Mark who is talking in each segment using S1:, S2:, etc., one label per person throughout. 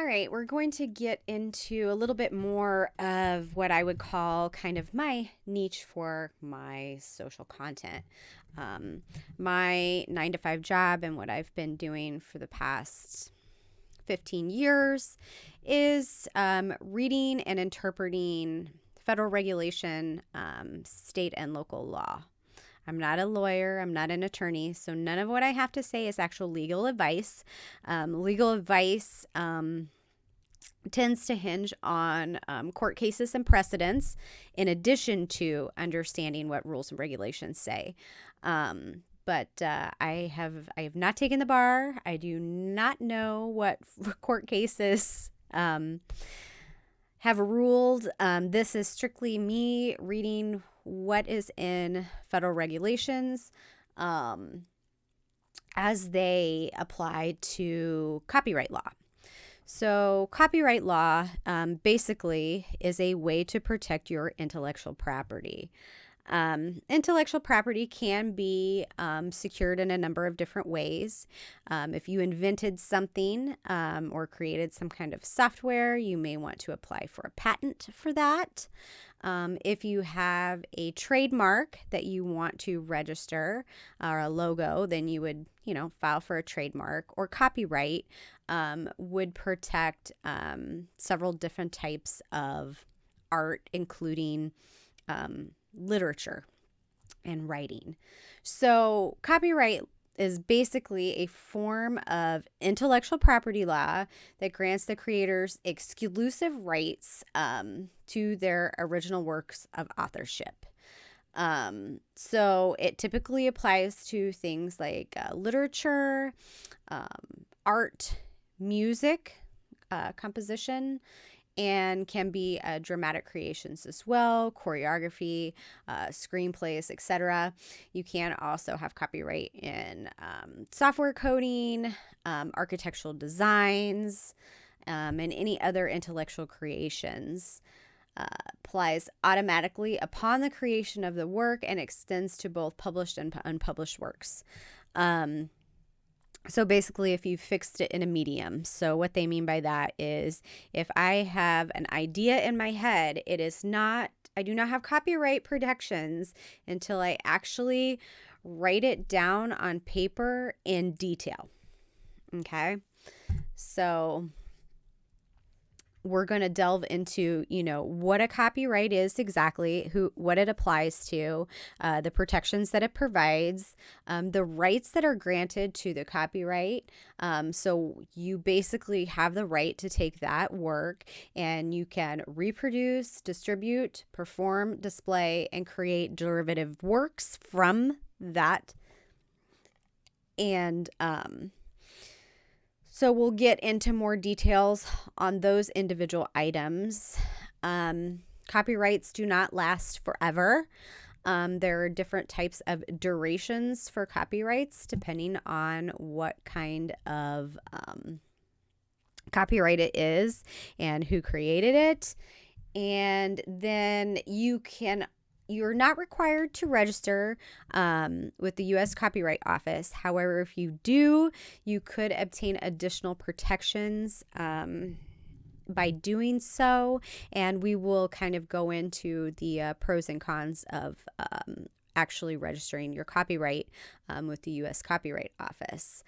S1: right, we're going to get into a little bit more of what I would call kind of my niche for my social content. Um, my 9 to 5 job and what I've been doing for the past 15 years is reading and interpreting federal regulation, state and local law. I'm not a lawyer. I'm not an attorney. So none of what I have to say is actual legal advice. Legal advice tends to hinge on court cases and precedents in addition to understanding what rules and regulations say. But I have not taken the bar. I do not know what court cases have ruled. This is strictly me reading what is in federal regulations as they apply to copyright law. So copyright law basically is a way to protect your intellectual property. Intellectual property can be secured in a number of different ways. If you invented something or created some kind of software, you may want to apply for a patent for that. If you have a trademark that you want to register or a logo, then you would, file for a trademark. Or copyright would protect several different types of art, including literature and writing. So copyright is basically a form of intellectual property law that grants the creators exclusive rights to their original works of authorship. So it typically applies to things like literature, art, music, composition, and can be dramatic creations as well, choreography, screenplays, etc. You can also have copyright in software coding, architectural designs, and any other intellectual creations. Applies automatically upon the creation of the work and extends to both published and unpublished works. So basically, if you fixed it in a medium. So what they mean by that is if I have an idea in my head, I do not have copyright protections until I actually write it down on paper in detail. Okay. So we're going to delve into, what a copyright is exactly, what it applies to, the protections that it provides, the rights that are granted to the copyright. So you basically have the right to take that work and you can reproduce, distribute, perform, display, and create derivative works from that. And, so we'll get into more details on those individual items. Copyrights do not last forever. There are different types of durations for copyrights depending on what kind of copyright it is and who created it. And then you're not required to register with the U.S. Copyright Office. However, if you do, you could obtain additional protections by doing so. And we will kind of go into the pros and cons of actually registering your copyright with the U.S. Copyright Office.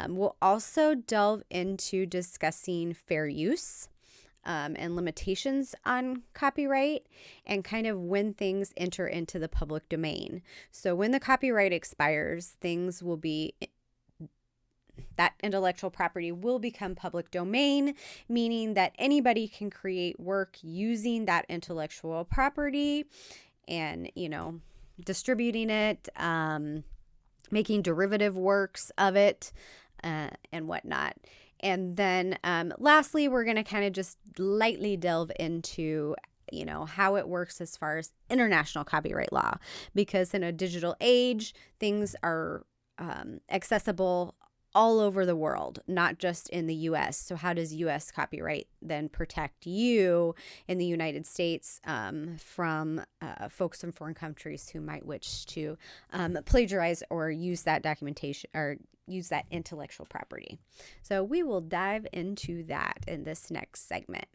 S1: We'll also delve into discussing fair use. And limitations on copyright and kind of when things enter into the public domain. So when the copyright expires, that intellectual property will become public domain, meaning that anybody can create work using that intellectual property and, distributing it, making derivative works of it, and whatnot. And then lastly, we're going to kind of just lightly delve into, how it works as far as international copyright law, because in a digital age, things are accessible all over the world, not just in the U.S. So how does U.S. copyright then protect you in the United States from folks from foreign countries who might wish to plagiarize or use that documentation or use that intellectual property. So we will dive into that in this next segment.